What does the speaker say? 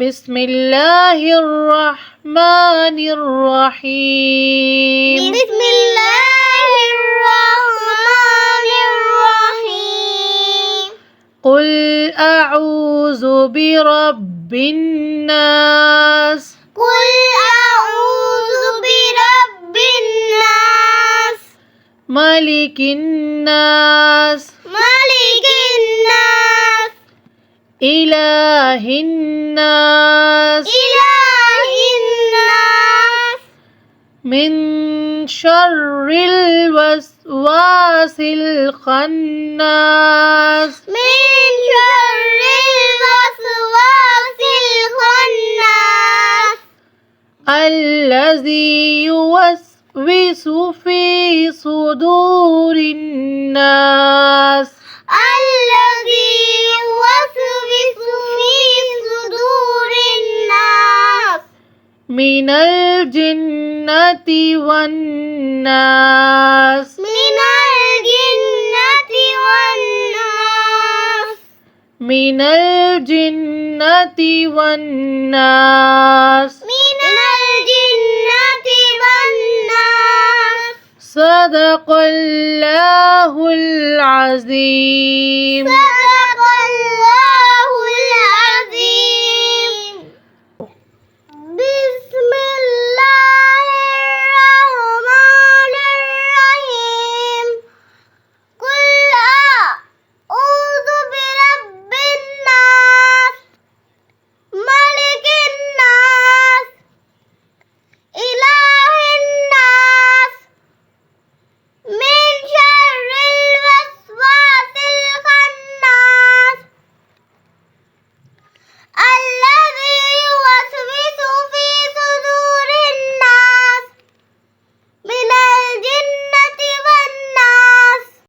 بسم الله الرحمن الرحيم بسم الله الرحمن الرحيم قل أعوذ برب الناس قل أعوذ برب الناس ملك الناس ملك الناس إله الناس إله الناس من شر الوسواس الخناس من شر الوسواس الخناس الذي يوسوس في صدور الناس الذي يوسوس في صدور الناس من الجنة والناس من الجنة والناس من الجنة والناس من الجنة والناس صدق الله العظيم. صدق